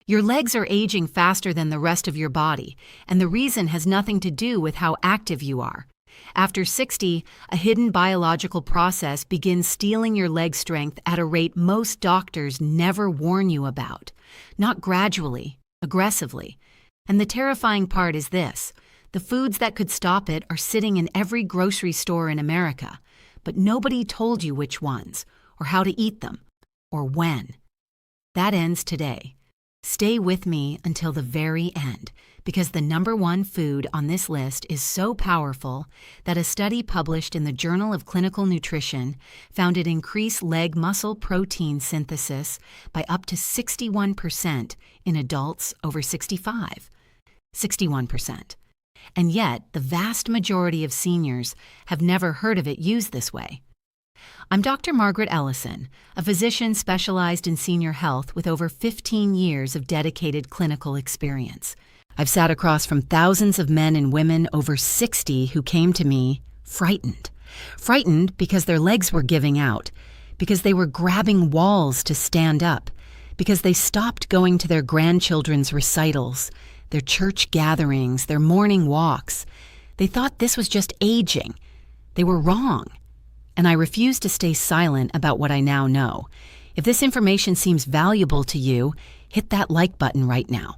Your legs are aging faster than the rest of your body, and the reason has nothing to do with how active you are. After 60, a hidden biological process begins stealing your leg strength at a rate most doctors never warn you about. Not gradually, aggressively. And the terrifying part is this: the foods that could stop it are sitting in every grocery store in America, but nobody told you which ones, or how to eat them, or when. That ends today. Stay with me until the very end, because the number one food on this list is so powerful that a study published in the Journal of Clinical Nutrition found it increased leg muscle protein synthesis by up to 61% in adults over 65. 61%. And yet, the vast majority of seniors have never heard of it used this way. I'm Dr. Margaret Ellison, a physician specialized in senior health with over 15 years of dedicated clinical experience. I've sat across from thousands of men and women over 60 who came to me frightened. Frightened because their legs were giving out, because they were grabbing walls to stand up, because they stopped going to their grandchildren's recitals, their church gatherings, their morning walks. They thought this was just aging. They were wrong. And I refuse to stay silent about what I now know. If this information seems valuable to you, hit that like button right now.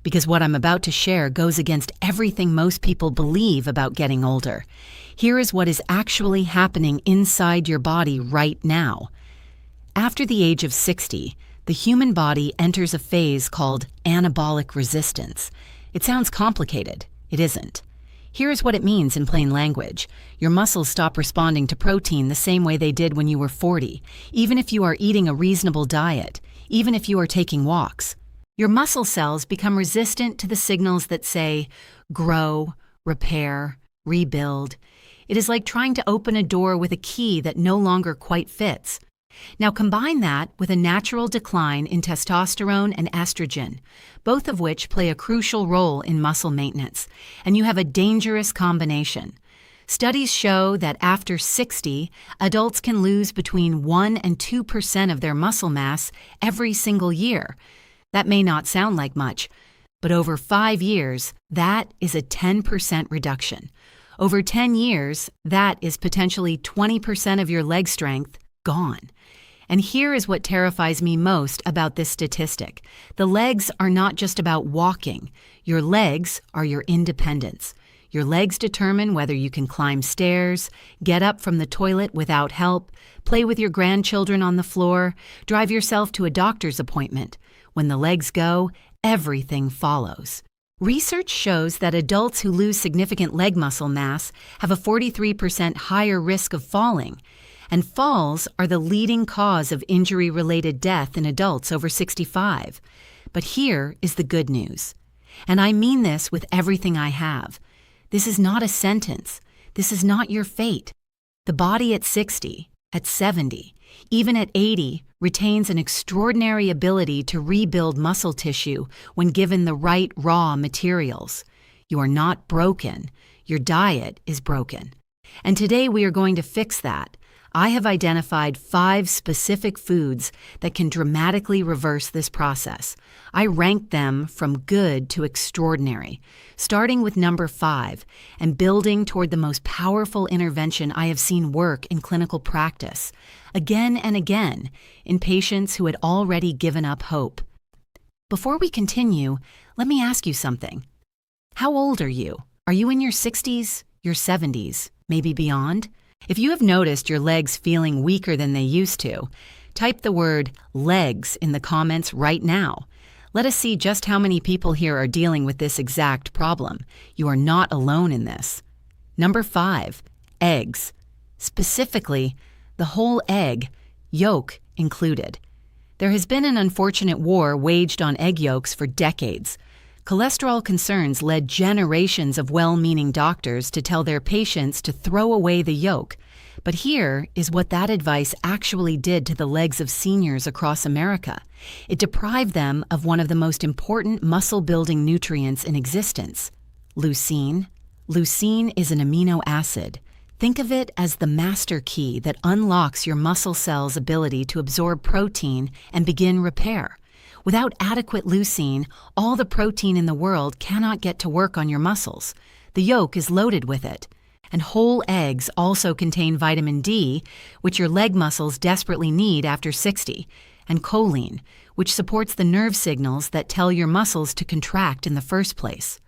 Because what I'm about to share goes against everything most people believe about getting older. Here is what is actually happening inside your body right now. After the age of 60, the human body enters a phase called anabolic resistance. It sounds complicated. It isn't. Here is what it means in plain language. Your muscles stop responding to protein the same way they did when you were 40, even if you are eating a reasonable diet, even if you are taking walks. Your muscle cells become resistant to the signals that say, grow, repair, rebuild. It is like trying to open a door with a key that no longer quite fits. Now combine that with a natural decline in testosterone and estrogen, both of which play a crucial role in muscle maintenance, and you have a dangerous combination. Studies show that after 60, adults can lose between 1 and 2% of their muscle mass every single year. That may not sound like much, but over 5 years, that is a 10% reduction. Over 10 years, that is potentially 20% of your leg strength gone. And here is what terrifies me most about this statistic. The legs are not just about walking. Your legs are your independence. Your legs determine whether you can climb stairs, get up from the toilet without help, play with your grandchildren on the floor, drive yourself to a doctor's appointment. When the legs go, everything follows. Research shows that adults who lose significant leg muscle mass have a 43% higher risk of falling. And falls are the leading cause of injury-related death in adults over 65. But here is the good news. And I mean this with everything I have. This is not a sentence. This is not your fate. The body at 60, at 70, even at 80, retains an extraordinary ability to rebuild muscle tissue when given the right raw materials. You are not broken. Your diet is broken. And today we are going to fix that. I have identified 5 specific foods that can dramatically reverse this process. I ranked them from good to extraordinary, starting with number 5 and building toward the most powerful intervention I have seen work in clinical practice, again and again, in patients who had already given up hope. Before we continue, let me ask you something. How old are you? Are you in your 60s, your 70s, maybe beyond? If you have noticed your legs feeling weaker than they used to, type the word legs in the comments right now. Let us see just how many people here are dealing with this exact problem. You are not alone in this. Number 5, eggs. Specifically, the whole egg, yolk included. There has been an unfortunate war waged on egg yolks for decades. Cholesterol concerns led generations of well-meaning doctors to tell their patients to throw away the yolk. But here is what that advice actually did to the legs of seniors across America. It deprived them of one of the most important muscle-building nutrients in existence, leucine. Leucine is an amino acid. Think of it as the master key that unlocks your muscle cells' ability to absorb protein and begin repair. Without adequate leucine, all the protein in the world cannot get to work on your muscles. The yolk is loaded with it. And whole eggs also contain vitamin D, which your leg muscles desperately need after 60, and choline, which supports the nerve signals that tell your muscles to contract in the first place.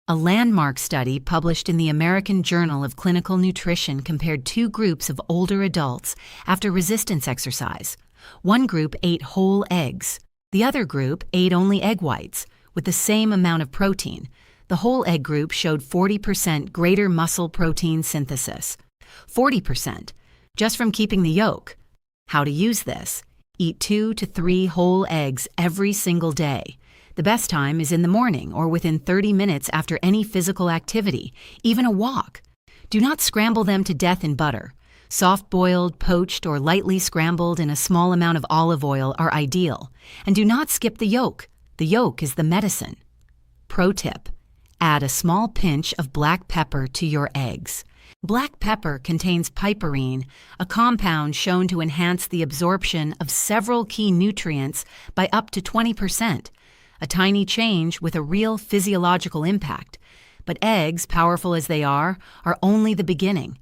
A landmark study published in the American Journal of Clinical Nutrition compared two groups of older adults after resistance exercise. One group ate whole eggs. The other group ate only egg whites, with the same amount of protein. The whole egg group showed 40% greater muscle protein synthesis. 40%, just from keeping the yolk. How to use this? Eat 2 to 3 whole eggs every single day. The best time is in the morning or within 30 minutes after any physical activity, even a walk. Do not scramble them to death in butter. Soft-boiled, poached, or lightly scrambled in a small amount of olive oil are ideal. And do not skip the yolk. The yolk is the medicine. Pro tip: add a small pinch of black pepper to your eggs. Black pepper contains piperine, a compound shown to enhance the absorption of several key nutrients by up to 20%. A tiny change with a real physiological impact. But eggs, powerful as they are only the beginning.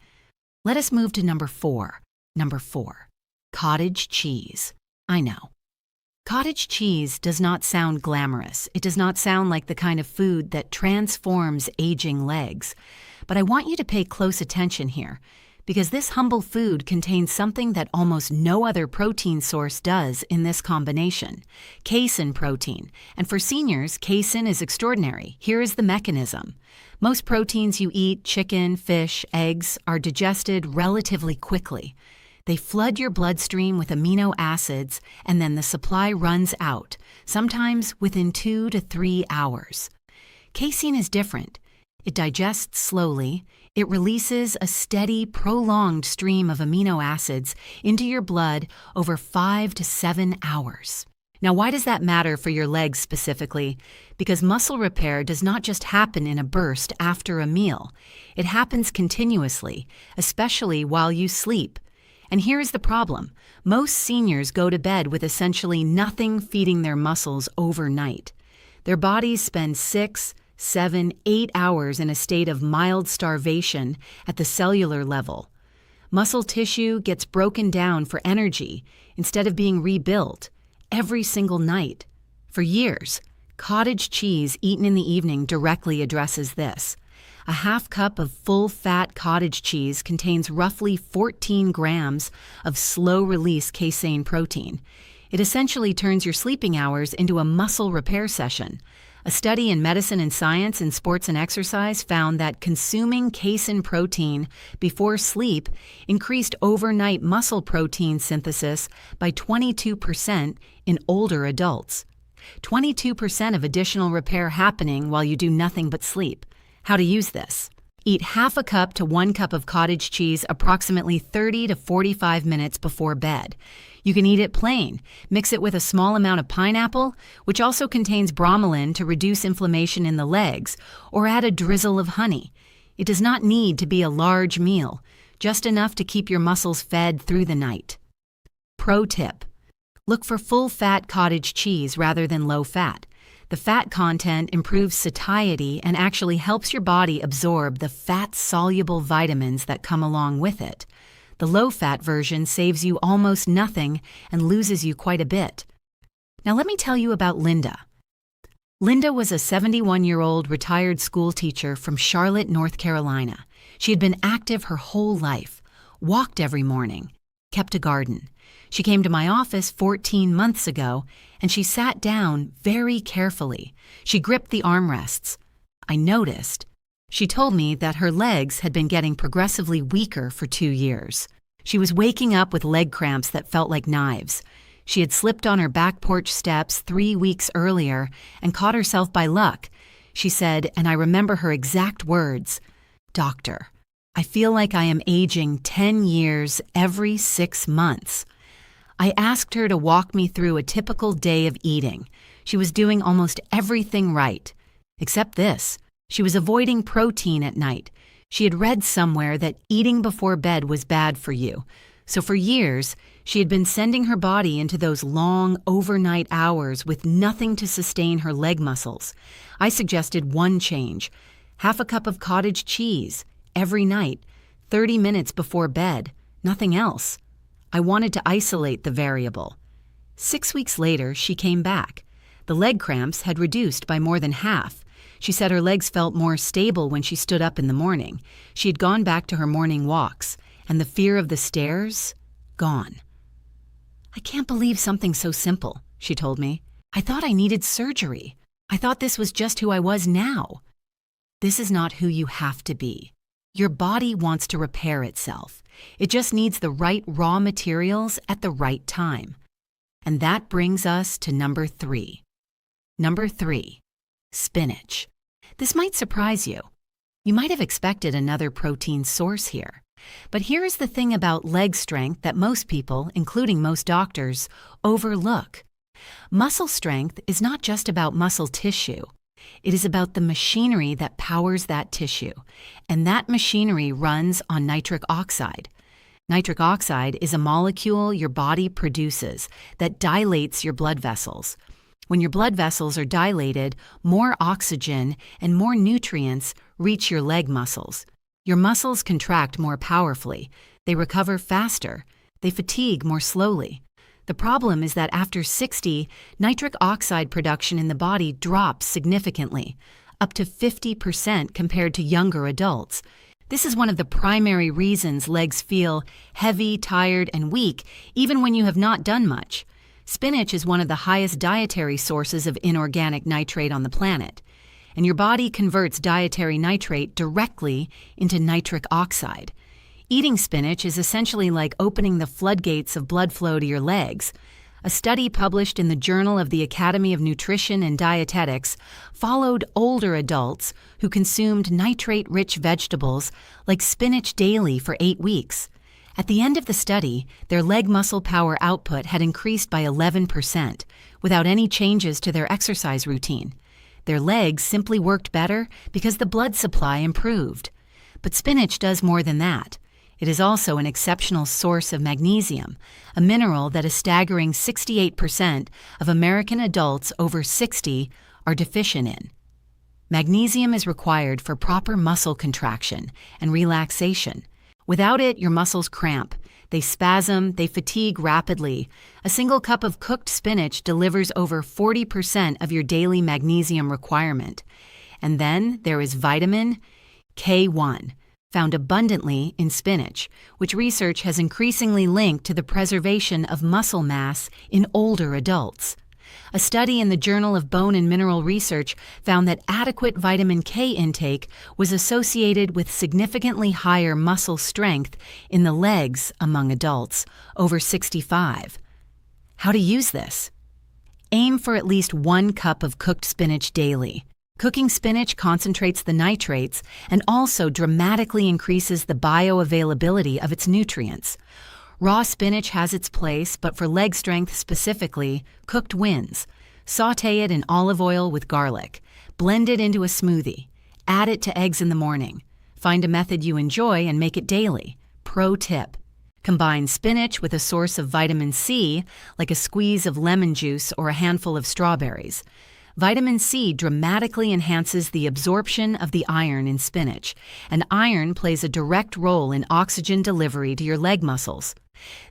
Let us move to number 4. Number 4, cottage cheese. I know. Cottage cheese does not sound glamorous. It does not sound like the kind of food that transforms aging legs. But I want you to pay close attention here, because this humble food contains something that almost no other protein source does in this combination: casein protein. And for seniors, casein is extraordinary. Here is the mechanism. Most proteins you eat, chicken, fish, eggs, are digested relatively quickly. They flood your bloodstream with amino acids, and then the supply runs out, sometimes within 2 to 3 hours. Casein is different. It digests slowly. It releases a steady, prolonged stream of amino acids into your blood over 5 to 7 hours. Now, why does that matter for your legs specifically? Because muscle repair does not just happen in a burst after a meal. It happens continuously, especially while you sleep. And here's the problem. Most seniors go to bed with essentially nothing feeding their muscles overnight. Their bodies spend 6, 7, 8 hours in a state of mild starvation at the cellular level. Muscle tissue gets broken down for energy instead of being rebuilt every single night. For years, cottage cheese eaten in the evening directly addresses this. A half cup of full-fat cottage cheese contains roughly 14 grams of slow-release casein protein. It essentially turns your sleeping hours into a muscle repair session. A study in Medicine and Science in Sports and Exercise found that consuming casein protein before sleep increased overnight muscle protein synthesis by 22% in older adults. 22% of additional repair happening while you do nothing but sleep. How to use this? Eat half a cup to 1 cup of cottage cheese approximately 30 to 45 minutes before bed. You can eat it plain. Mix it with a small amount of pineapple, which also contains bromelain to reduce inflammation in the legs, or add a drizzle of honey. It does not need to be a large meal, just enough to keep your muscles fed through the night. Pro tip: look for full-fat cottage cheese rather than low-fat. The fat content improves satiety and actually helps your body absorb the fat-soluble vitamins that come along with it. The low-fat version saves you almost nothing and loses you quite a bit. Now let me tell you about Linda. Linda was a 71-year-old retired school teacher from Charlotte, North Carolina. She had been active her whole life, walked every morning, kept a garden. She came to my office 14 months ago, and she sat down very carefully. She gripped the armrests. I noticed. She told me that her legs had been getting progressively weaker for 2 years. She was waking up with leg cramps that felt like knives. She had slipped on her back porch steps 3 weeks earlier and caught herself by luck. She said, and I remember her exact words, "Doctor, I feel like I am aging 10 years every 6 months." I asked her to walk me through a typical day of eating. She was doing almost everything right, except this. She was avoiding protein at night. She had read somewhere that eating before bed was bad for you. So for years, She had been sending her body into those long, overnight hours with nothing to sustain her leg muscles. I suggested one change: half a cup of cottage cheese every night, 30 minutes before bed, nothing else. I wanted to isolate the variable. 6 weeks later, she came back. The leg cramps had reduced by more than half. She said her legs felt more stable when she stood up in the morning. She had gone back to her morning walks, and the fear of the stairs, gone. "I can't believe something so simple," she told me. "I thought I needed surgery. I thought this was just who I was now." This is not who you have to be. Your body wants to repair itself. It just needs the right raw materials at the right time. And that brings us to number 3. Number 3, spinach. This might surprise you. You might have expected another protein source here. But here is the thing about leg strength that most people, including most doctors, overlook. Muscle strength is not just about muscle tissue. It is about the machinery that powers that tissue, and that machinery runs on nitric oxide. Nitric oxide is a molecule your body produces that dilates your blood vessels. When your blood vessels are dilated, more oxygen and more nutrients reach your leg muscles. Your muscles contract more powerfully, they recover faster, they fatigue more slowly. The problem is that after 60, nitric oxide production in the body drops significantly, up to 50% compared to younger adults. This is one of the primary reasons legs feel heavy, tired, and weak, even when you have not done much. Spinach is one of the highest dietary sources of inorganic nitrate on the planet, and your body converts dietary nitrate directly into nitric oxide. Eating spinach is essentially like opening the floodgates of blood flow to your legs. A study published in the Journal of the Academy of Nutrition and Dietetics followed older adults who consumed nitrate-rich vegetables like spinach daily for 8 weeks. At the end of the study, their leg muscle power output had increased by 11% without any changes to their exercise routine. Their legs simply worked better because the blood supply improved. But spinach does more than that. It is also an exceptional source of magnesium, a mineral that a staggering 68% of American adults over 60 are deficient in. Magnesium is required for proper muscle contraction and relaxation. Without it, your muscles cramp. They spasm, they fatigue rapidly. A single cup of cooked spinach delivers over 40% of your daily magnesium requirement. And then there is vitamin K1, found abundantly in spinach, which research has increasingly linked to the preservation of muscle mass in older adults. A study in the Journal of Bone and Mineral Research found that adequate vitamin K intake was associated with significantly higher muscle strength in the legs among adults over 65. How to use this? Aim for at least 1 cup of cooked spinach daily. Cooking spinach concentrates the nitrates and also dramatically increases the bioavailability of its nutrients. Raw spinach has its place, but for leg strength specifically, cooked wins. Sauté it in olive oil with garlic. Blend it into a smoothie. Add it to eggs in the morning. Find a method you enjoy and make it daily. Pro tip: combine spinach with a source of vitamin C, like a squeeze of lemon juice or a handful of strawberries. Vitamin C dramatically enhances the absorption of the iron in spinach, and iron plays a direct role in oxygen delivery to your leg muscles.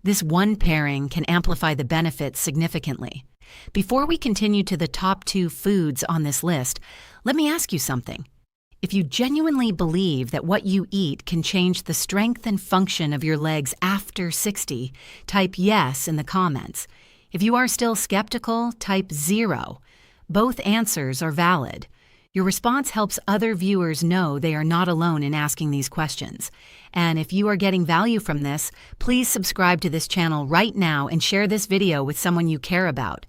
This one pairing can amplify the benefits significantly. Before we continue to the top 2 foods on this list, let me ask you something. If you genuinely believe that what you eat can change the strength and function of your legs after 60, type yes in the comments. If you are still skeptical, type 0. Both answers are valid. Your response helps other viewers know they are not alone in asking these questions. And if you are getting value from this, please subscribe to this channel right now and share this video with someone you care about.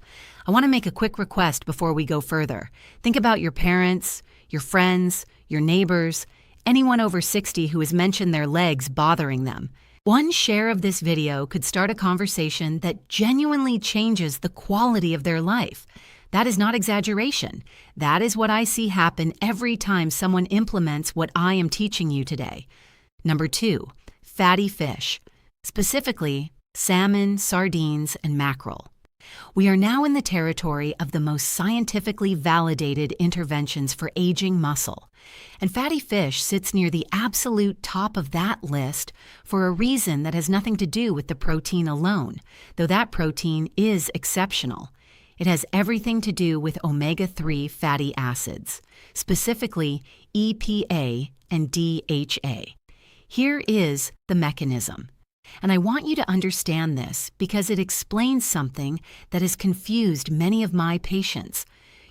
I want to make a quick request before we go further. Think about your parents, your friends, your neighbors, anyone over 60 who has mentioned their legs bothering them. One share of this video could start a conversation that genuinely changes the quality of their life. That is not exaggeration. That is what I see happen every time someone implements what I am teaching you today. Number 2, fatty fish, specifically salmon, sardines, and mackerel. We are now in the territory of the most scientifically validated interventions for aging muscle, and fatty fish sits near the absolute top of that list for a reason that has nothing to do with the protein alone, though that protein is exceptional. It has everything to do with omega-3 fatty acids, specifically EPA and DHA. Here is the mechanism. And I want you to understand this because it explains something that has confused many of my patients.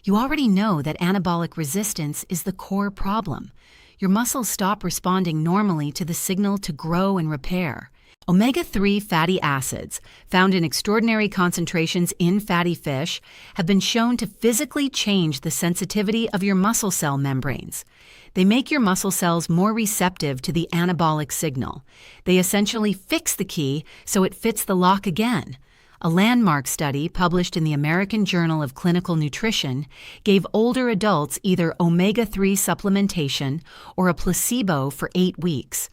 You already know that anabolic resistance is the core problem. Your muscles stop responding normally to the signal to grow and repair. Omega-3 fatty acids, found in extraordinary concentrations in fatty fish, have been shown to physically change the sensitivity of your muscle cell membranes. They make your muscle cells more receptive to the anabolic signal. They essentially fix the key so it fits the lock again. A landmark study published in the American Journal of Clinical Nutrition gave older adults either omega-3 supplementation or a placebo for 8 weeks.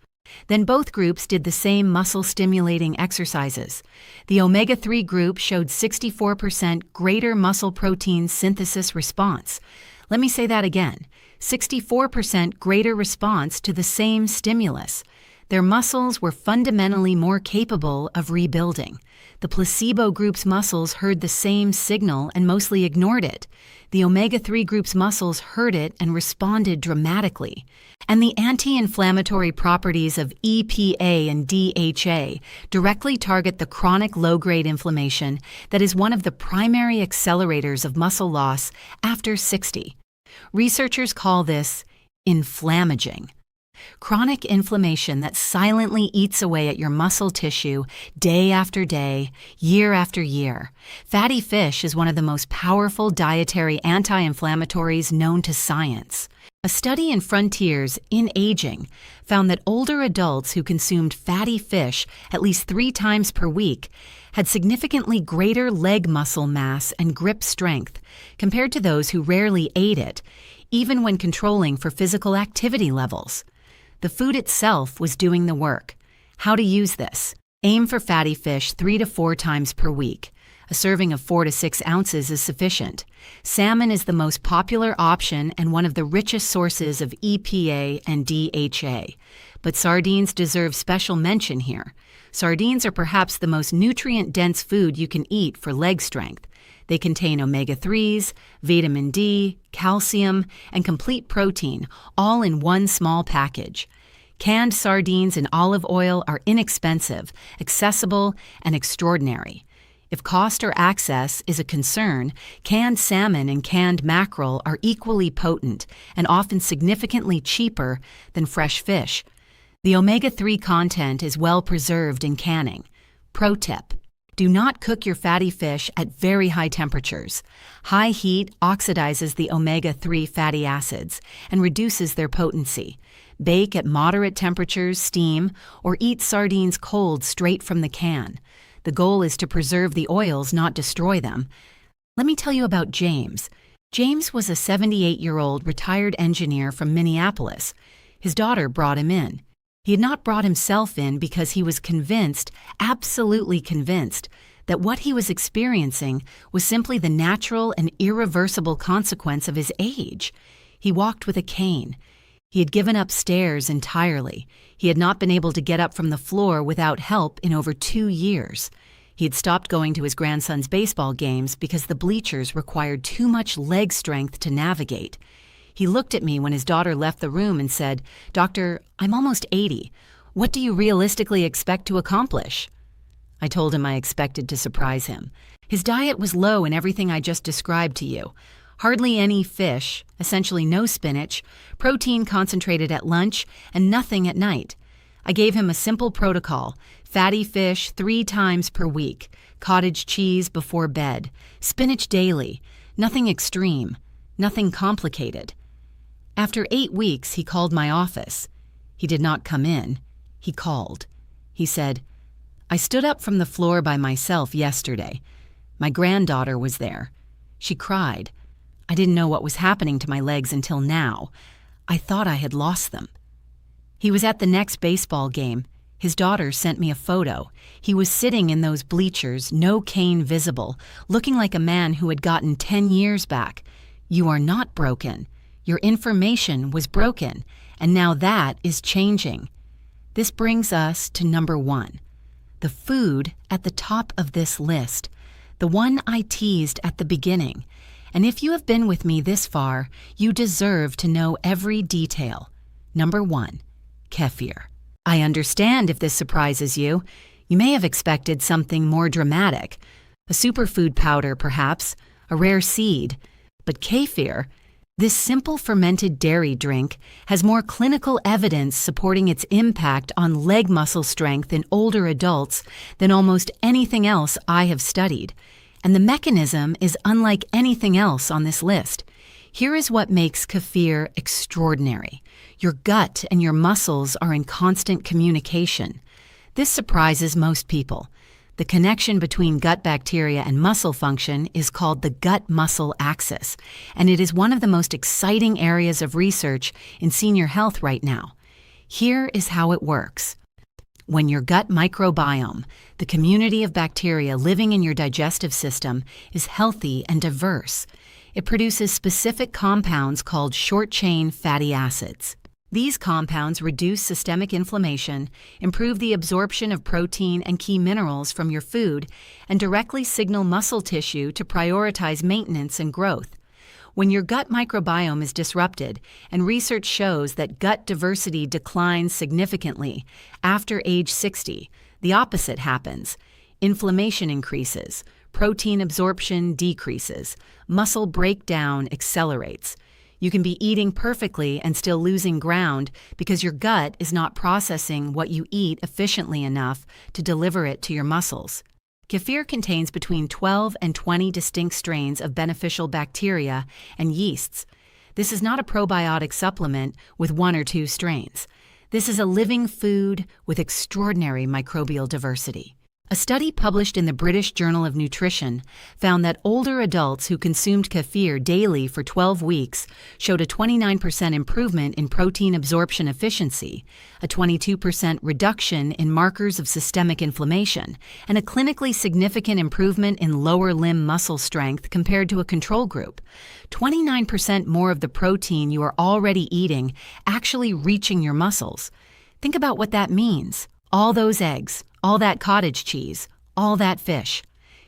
Then both groups did the same muscle-stimulating exercises. The omega-3 group showed 64% greater muscle protein synthesis response. Let me say that again. 64% greater response to the same stimulus. Their muscles were fundamentally more capable of rebuilding. The placebo group's muscles heard the same signal and mostly ignored it. The omega-3 group's muscles heard it and responded dramatically. And the anti-inflammatory properties of EPA and DHA directly target the chronic low-grade inflammation that is one of the primary accelerators of muscle loss after 60. Researchers call this inflammaging. Chronic inflammation that silently eats away at your muscle tissue day after day, year after year. Fatty fish is one of the most powerful dietary anti-inflammatories known to science. A study in Frontiers in Aging found that older adults who consumed fatty fish at least 3 times per week had significantly greater leg muscle mass and grip strength compared to those who rarely ate it, even when controlling for physical activity levels. The food itself was doing the work. How to use this? Aim for fatty fish 3 to 4 times per week. A serving of 4 to 6 ounces is sufficient. Salmon is the most popular option and one of the richest sources of EPA and DHA. But sardines deserve special mention here. Sardines are perhaps the most nutrient-dense food you can eat for leg strength. They contain omega-3s, vitamin D, calcium, and complete protein, all in one small package. Canned sardines in olive oil are inexpensive, accessible, and extraordinary. If cost or access is a concern, canned salmon and canned mackerel are equally potent and often significantly cheaper than fresh fish. The omega-3 content is well preserved in canning. Pro tip: do not cook your fatty fish at very high temperatures. High heat oxidizes the omega-3 fatty acids and reduces their potency. Bake at moderate temperatures, steam, or eat sardines cold straight from the can. The goal is to preserve the oils, not destroy them. Let me tell you about James. James was a 78-year-old retired engineer from Minneapolis. His daughter brought him in. He had not brought himself in because he was convinced, absolutely convinced, that what he was experiencing was simply the natural and irreversible consequence of his age. He walked with a cane. He had given up stairs entirely. He had not been able to get up from the floor without help in over 2 years. He had stopped going to his grandson's baseball games because the bleachers required too much leg strength to navigate. He looked at me when his daughter left the room and said, "Doctor, I'm almost 80. What do you realistically expect to accomplish?" I told him I expected to surprise him. His diet was low in everything I just described to you. Hardly any fish, essentially no spinach, protein concentrated at lunch, and nothing at night. I gave him a simple protocol: fatty fish 3 times per week, cottage cheese before bed, spinach daily, nothing extreme, nothing complicated. After 8 weeks, he called my office. He did not come in. He called. He said, "I stood up from the floor by myself yesterday. My granddaughter was there. She cried. I didn't know what was happening to my legs until now. I thought I had lost them." He was at the next baseball game. His daughter sent me a photo. He was sitting in those bleachers, no cane visible, looking like a man who had gotten 10 years back. You are not broken. Your information was broken, and now that is changing. This brings us to number 1. The food at the top of this list, the one I teased at the beginning. And if you have been with me this far, you deserve to know every detail. Number 1, kefir. I understand if this surprises you. You may have expected something more dramatic. A superfood powder, perhaps, a rare seed. But kefir, this simple fermented dairy drink, has more clinical evidence supporting its impact on leg muscle strength in older adults than almost anything else I have studied. And the mechanism is unlike anything else on this list. Here is what makes kefir extraordinary. Your gut and your muscles are in constant communication. This surprises most people. The connection between gut bacteria and muscle function is called the gut-muscle axis, and it is one of the most exciting areas of research in senior health right now. Here is how it works. When your gut microbiome, the community of bacteria living in your digestive system, is healthy and diverse, it produces specific compounds called short-chain fatty acids. These compounds reduce systemic inflammation, improve the absorption of protein and key minerals from your food, and directly signal muscle tissue to prioritize maintenance and growth. When your gut microbiome is disrupted, and research shows that gut diversity declines significantly after age 60, the opposite happens. Inflammation increases, protein absorption decreases, muscle breakdown accelerates. You can be eating perfectly and still losing ground because your gut is not processing what you eat efficiently enough to deliver it to your muscles. Kefir contains between 12 and 20 distinct strains of beneficial bacteria and yeasts. This is not a probiotic supplement with 1 or 2 strains. This is a living food with extraordinary microbial diversity. A study published in the British Journal of Nutrition found that older adults who consumed kefir daily for 12 weeks showed a 29% improvement in protein absorption efficiency, a 22% reduction in markers of systemic inflammation, and a clinically significant improvement in lower limb muscle strength compared to a control group. 29% more of the protein you are already eating actually reaching your muscles. Think about what that means. All those eggs, all that cottage cheese, all that fish.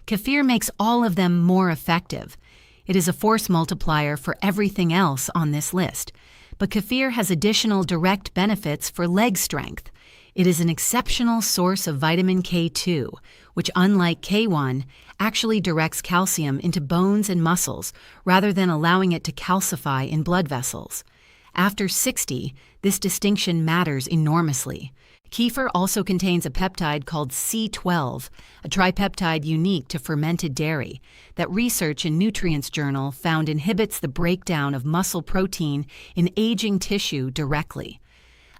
Kefir makes all of them more effective. It is a force multiplier for everything else on this list. But kefir has additional direct benefits for leg strength. It is an exceptional source of vitamin K2, which, unlike K1, actually directs calcium into bones and muscles rather than allowing it to calcify in blood vessels. After 60, this distinction matters enormously. Kefir also contains a peptide called C12, a tripeptide unique to fermented dairy, that research in Nutrients Journal found inhibits the breakdown of muscle protein in aging tissue directly.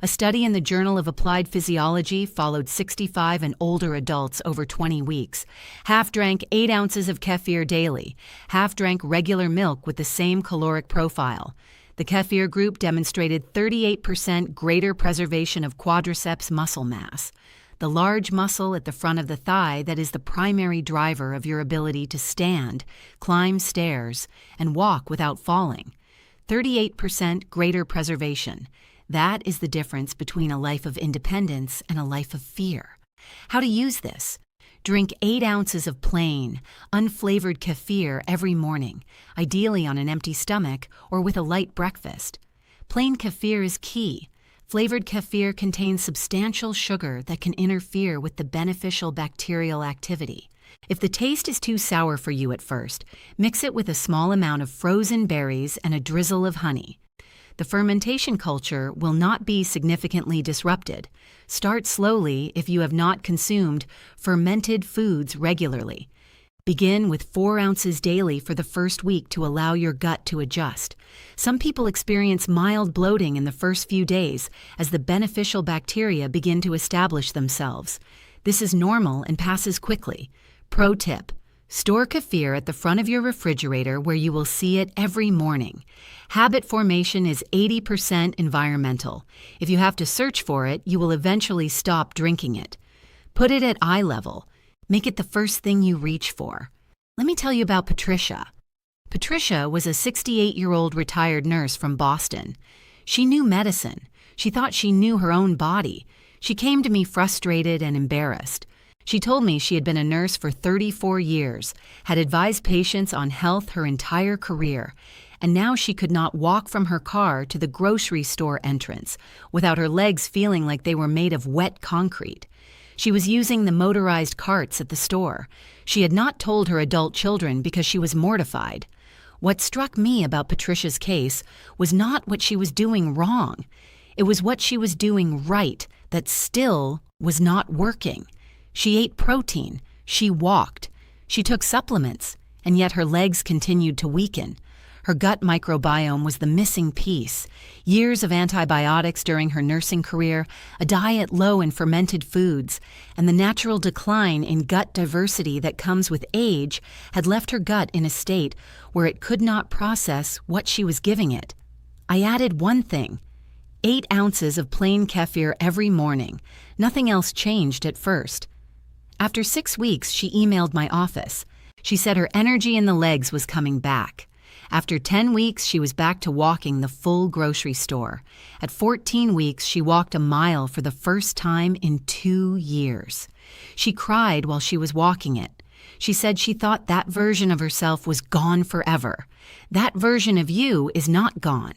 A study in the Journal of Applied Physiology followed 65 and older adults over 20 weeks. Half drank 8 ounces of kefir daily, half drank regular milk with the same caloric profile. The kefir group demonstrated 38% greater preservation of quadriceps muscle mass, the large muscle at the front of the thigh that is the primary driver of your ability to stand, climb stairs, and walk without falling. 38% greater preservation. That is the difference between a life of independence and a life of fear. How to use this? Drink 8 ounces of plain, unflavored kefir every morning, ideally on an empty stomach or with a light breakfast. Plain kefir is key. Flavored kefir contains substantial sugar that can interfere with the beneficial bacterial activity. If the taste is too sour for you at first, mix it with a small amount of frozen berries and a drizzle of honey. The fermentation culture will not be significantly disrupted. Start slowly if you have not consumed fermented foods regularly. Begin with 4 ounces daily for the first week to allow your gut to adjust. Some people experience mild bloating in the first few days as the beneficial bacteria begin to establish themselves. This is normal and passes quickly. Pro tip: Store kefir at the front of your refrigerator where you will see it every morning. Habit formation is 80% environmental. If you have to search for it, you will eventually stop drinking it. Put it at eye level. Make it the first thing you reach for. Let me tell you about Patricia. Patricia was a 68-year-old retired nurse from Boston. She knew medicine. She thought she knew her own body. She came to me frustrated and embarrassed. She told me she had been a nurse for 34 years, had advised patients on health her entire career, and now she could not walk from her car to the grocery store entrance without her legs feeling like they were made of wet concrete. She was using the motorized carts at the store. She had not told her adult children because she was mortified. What struck me about Patricia's case was not what she was doing wrong. It was what she was doing right that still was not working. She ate protein, she walked, she took supplements, and yet her legs continued to weaken. Her gut microbiome was the missing piece. Years of antibiotics during her nursing career, a diet low in fermented foods, and the natural decline in gut diversity that comes with age had left her gut in a state where it could not process what she was giving it. I added one thing: 8 ounces of plain kefir every morning. Nothing else changed at first. After 6 weeks, she emailed my office. She said her energy in the legs was coming back. After 10 weeks, she was back to walking the full grocery store. At 14 weeks, she walked a mile for the first time in 2 years. She cried while she was walking it. She said she thought that version of herself was gone forever. That version of you is not gone.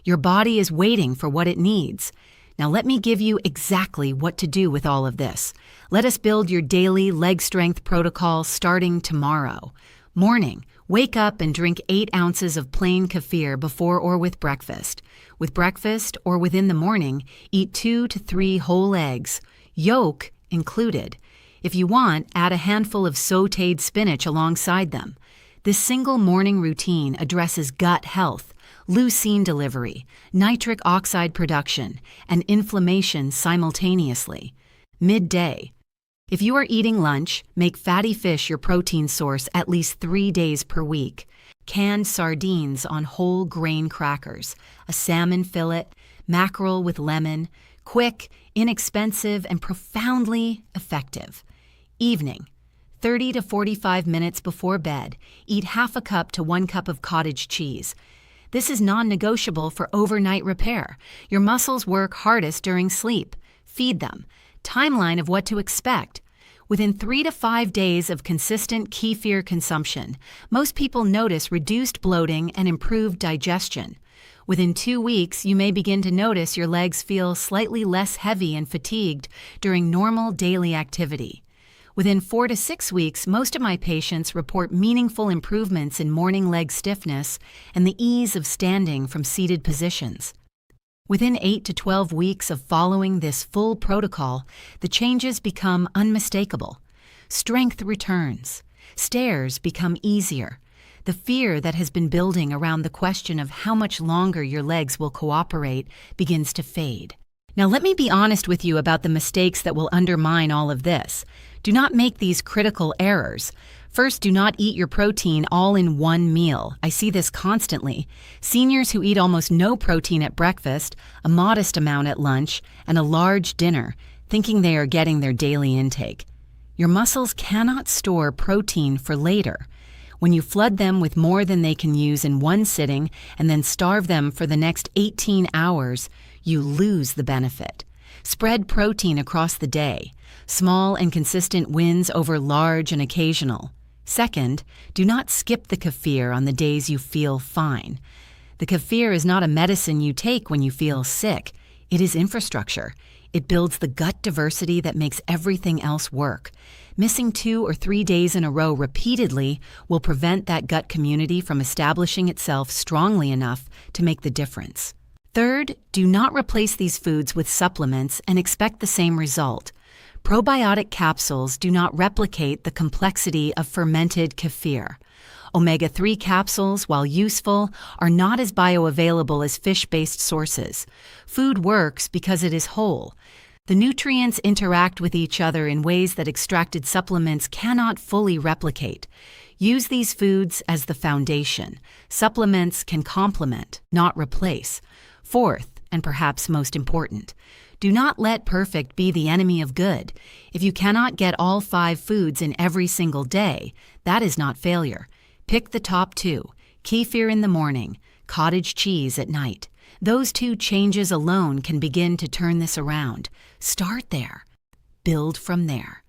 Your body is waiting for what it needs. Now let me give you exactly what to do with all of this. Let us build your daily leg strength protocol starting tomorrow. Morning, wake up and drink 8 ounces of plain kefir before or with breakfast. With breakfast or within the morning, eat 2 to 3 whole eggs, yolk included. If you want, add a handful of sautéed spinach alongside them. This single morning routine addresses gut health, leucine delivery, nitric oxide production, and inflammation simultaneously. Midday. If you are eating lunch, make fatty fish your protein source at least 3 days per week. Canned sardines on whole grain crackers, a salmon fillet, mackerel with lemon, quick, inexpensive, and profoundly effective. Evening. 30 to 45 minutes before bed, eat half a cup to 1 cup of cottage cheese. This is non-negotiable for overnight repair. Your muscles work hardest during sleep. Feed them. Timeline of what to expect. Within 3 to 5 days of consistent kefir consumption, most people notice reduced bloating and improved digestion. Within 2 weeks, you may begin to notice your legs feel slightly less heavy and fatigued during normal daily activity. Within 4 to 6 weeks, most of my patients report meaningful improvements in morning leg stiffness and the ease of standing from seated positions. Within 8 to 12 weeks of following this full protocol, the changes become unmistakable. Strength returns. Stairs become easier. The fear that has been building around the question of how much longer your legs will cooperate begins to fade. Now let me be honest with you about the mistakes that will undermine all of this. Do not make these critical errors. First, do not eat your protein all in one meal. I see this constantly. Seniors who eat almost no protein at breakfast, a modest amount at lunch, and a large dinner, thinking they are getting their daily intake. Your muscles cannot store protein for later. When you flood them with more than they can use in one sitting and then starve them for the next 18 hours, you lose the benefit. Spread protein across the day. Small and consistent wins over large and occasional. Second, do not skip the kefir on the days you feel fine. The kefir is not a medicine you take when you feel sick. It is infrastructure. It builds the gut diversity that makes everything else work. Missing 2 or 3 days in a row repeatedly will prevent that gut community from establishing itself strongly enough to make the difference. Third, do not replace these foods with supplements and expect the same result. Probiotic capsules do not replicate the complexity of fermented kefir. Omega-3 capsules, while useful, are not as bioavailable as fish-based sources. Food works because it is whole. The nutrients interact with each other in ways that extracted supplements cannot fully replicate. Use these foods as the foundation. Supplements can complement, not replace. Fourth, and perhaps most important, do not let perfect be the enemy of good. If you cannot get all 5 foods in every single day, that is not failure. Pick the top 2, kefir in the morning, cottage cheese at night. Those 2 changes alone can begin to turn this around. Start there. Build from there.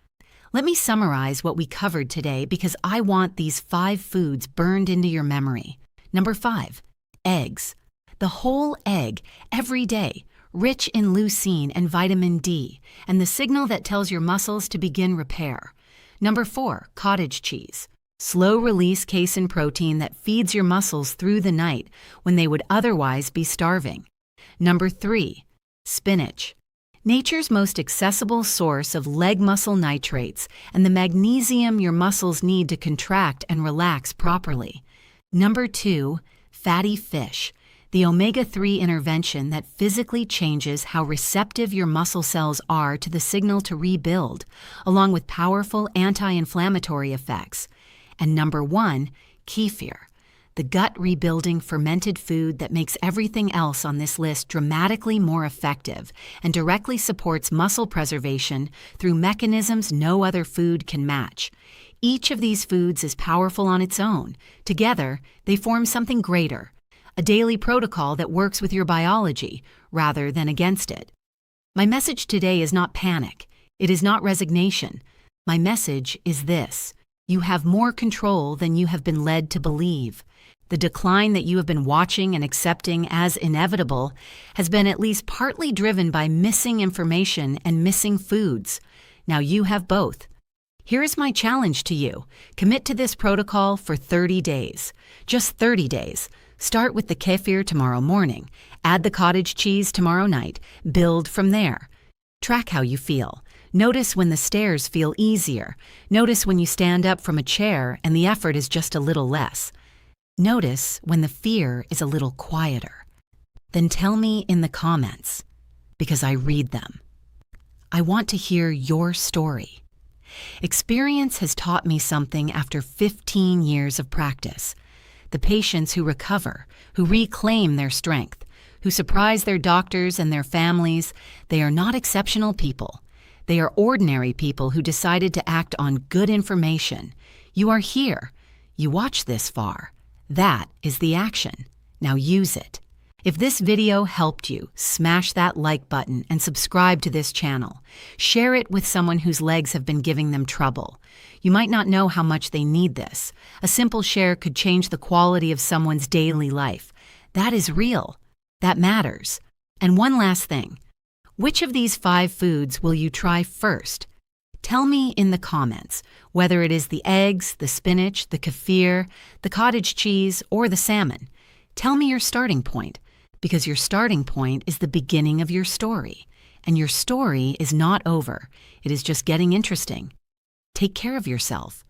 Let me summarize what we covered today because I want these 5 foods burned into your memory. Number 5, eggs. The whole egg, every day, rich in leucine and vitamin D, and the signal that tells your muscles to begin repair. Number 4, cottage cheese. Slow-release casein protein that feeds your muscles through the night when they would otherwise be starving. Number 3, spinach. Nature's most accessible source of leg muscle nitrates and the magnesium your muscles need to contract and relax properly. Number 2, fatty fish. The omega-3 intervention that physically changes how receptive your muscle cells are to the signal to rebuild, along with powerful anti-inflammatory effects. And number 1, kefir, the gut-rebuilding fermented food that makes everything else on this list dramatically more effective and directly supports muscle preservation through mechanisms no other food can match. Each of these foods is powerful on its own. Together, they form something greater, a daily protocol that works with your biology rather than against it. My message today is not panic. It is not resignation. My message is this: you have more control than you have been led to believe. The decline that you have been watching and accepting as inevitable has been at least partly driven by missing information and missing foods. Now you have both. Here is my challenge to you. Commit to this protocol for 30 days. Just 30 days. Start with the kefir tomorrow morning. Add the cottage cheese tomorrow night. Build from there. Track how you feel. Notice when the stairs feel easier. Notice when you stand up from a chair and the effort is just a little less. Notice when the fear is a little quieter. Then tell me in the comments, because I read them. I want to hear your story. Experience has taught me something after 15 years of practice. The patients who recover, who reclaim their strength, who surprise their doctors and their families, they are not exceptional people. They are ordinary people who decided to act on good information. You are here. You watched this far. That is the action. Now use it. If this video helped you, smash that like button and subscribe to this channel. Share it with someone whose legs have been giving them trouble. You might not know how much they need this. A simple share could change the quality of someone's daily life. That is real. That matters. And one last thing. Which of these 5 foods will you try first? Tell me in the comments, whether it is the eggs, the spinach, the kefir, the cottage cheese, or the salmon. Tell me your starting point, because your starting point is the beginning of your story. And your story is not over. It is just getting interesting. Take care of yourself.